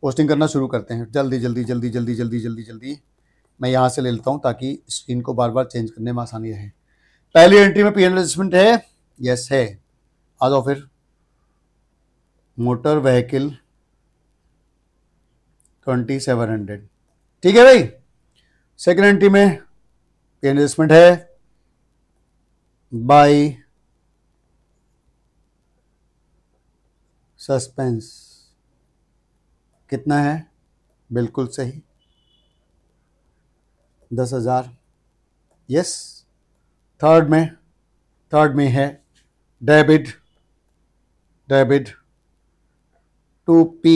पोस्टिंग करना शुरू करते हैं। जल्दी जल्दी जल्दी जल्दी जल्दी जल्दी जल्दी मैं यहाँ से ले लेता हूँ ताकि स्क्रीन को बार बार चेंज करने में आसानी रहे। पहली एंट्री में पी एंड एल एडजस्टमेंट है, यस है, आ जाओ फिर। मोटर व्हीकल 2700, ठीक है भाई। सेकेंड एंट्री में एडजस्टमेंट है बाय सस्पेंस कितना है? बिल्कुल सही, 10,000। यस। थर्ड में है डेबिट टू पी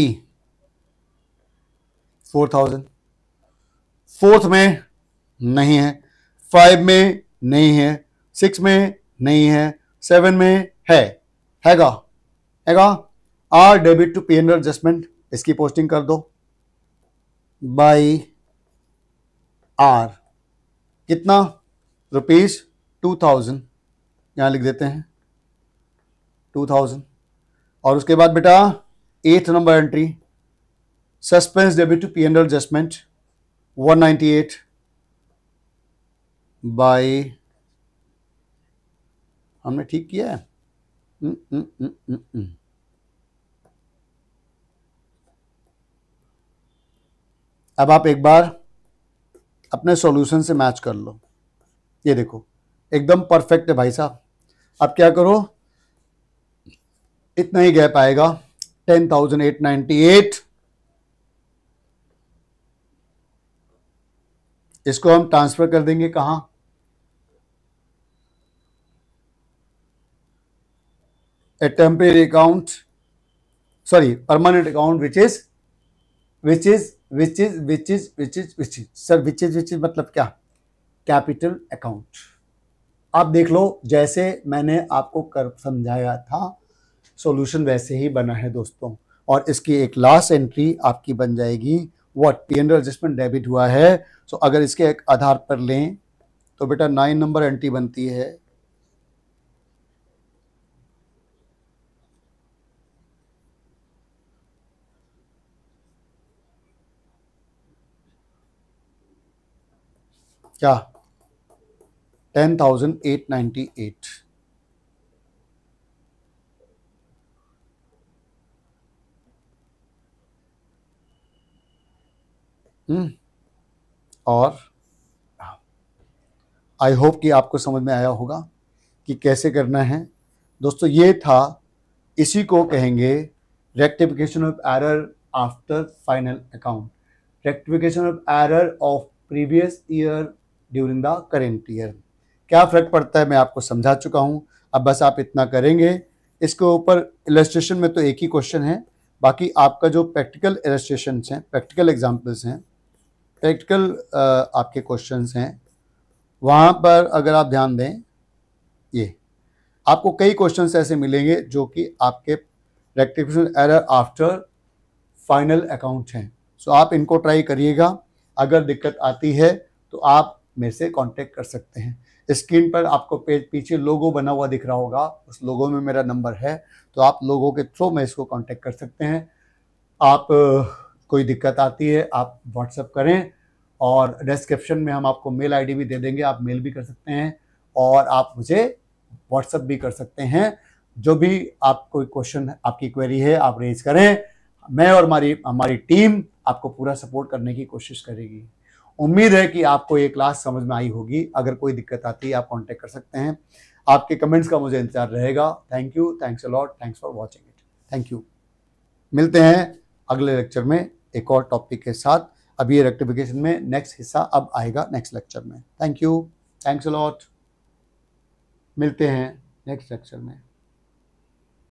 4,000। फोर्थ में नहीं है, 5 में नहीं है, 6 में नहीं है, 7 में हैगा R debit to P and adjustment, इसकी पोस्टिंग कर दो बाई आर। कितना? ₹2,000, यहां लिख देते हैं 2,000। और उसके बाद बेटा 8th number entry, suspense debit to P and एडजस्टमेंट 198 बाई, हमने ठीक किया है। अब आप एक बार अपने सॉल्यूशन से मैच कर लो। ये देखो एकदम परफेक्ट है भाई साहब। अब क्या करो, इतना ही गैप आएगा 10,898। इसको हम ट्रांसफर कर देंगे कहां? A temporary account, sorry permanent account which is sir which is मतलब क्या? Capital account. आप देख लो जैसे मैंने आपको कर समझाया था सॉल्यूशन वैसे ही बना है दोस्तों। और इसकी एक लास्ट एंट्री आपकी बन जाएगी what? P and adjustment debit हुआ है। सो अगर इसके एक आधार पर लें तो बेटा 9 नंबर एंट्री बनती है क्या? 10,898। और आई होप कि आपको समझ में आया होगा कि कैसे करना है दोस्तों। ये था, इसी को कहेंगे rectification of error after final account, rectification of error of previous year during the current year. क्या फ़र्क पड़ता है मैं आपको समझा चुका हूँ। अब बस आप इतना करेंगे। इसके ऊपर इलस्ट्रेशन में तो एक ही क्वेश्चन है, बाकी आपका जो प्रैक्टिकल इलस्ट्रेशन हैं, प्रैक्टिकल एग्जाम्पल्स हैं, प्रैक्टिकल आपके क्वेश्चंस हैं, वहाँ पर अगर आप ध्यान दें, ये आपको कई क्वेश्चंस ऐसे मिलेंगे जो कि आपके rectification error after final account हैं। सो आप इनको ट्राई करिएगा। अगर दिक्कत आती है तो आप मेरे से कांटेक्ट कर सकते हैं। स्क्रीन पर आपको पीछे लोगो बना हुआ दिख रहा होगा, उस लोगो में मेरा नंबर है, तो आप लोगों के थ्रू मैं इसको कांटेक्ट कर सकते हैं। आप कोई दिक्कत आती है आप व्हाट्सएप करें, और डिस्क्रिप्शन में हम आपको मेल आईडी भी दे देंगे, आप मेल भी कर सकते हैं और आप मुझे व्हाट्सएप भी कर सकते हैं। जो भी आप कोई क्वेश्चन, आपकी क्वेरी है, आप रेज करें, मैं और हमारी टीम आपको पूरा सपोर्ट करने की कोशिश करेगी। उम्मीद है कि आपको ये क्लास समझ में आई होगी। अगर कोई दिक्कत आती है आप कांटेक्ट कर सकते हैं। आपके कमेंट्स का मुझे इंतजार रहेगा। Thank you, thanks a lot, thanks for watching it, thank you. मिलते हैं अगले लेक्चर में एक और टॉपिक के साथ। अभी ये रेक्टिफिकेशन में नेक्स्ट हिस्सा अब आएगा नेक्स्ट लेक्चर में। Thank you, thanks a lot, मिलते हैं नेक्स्ट लेक्चर में।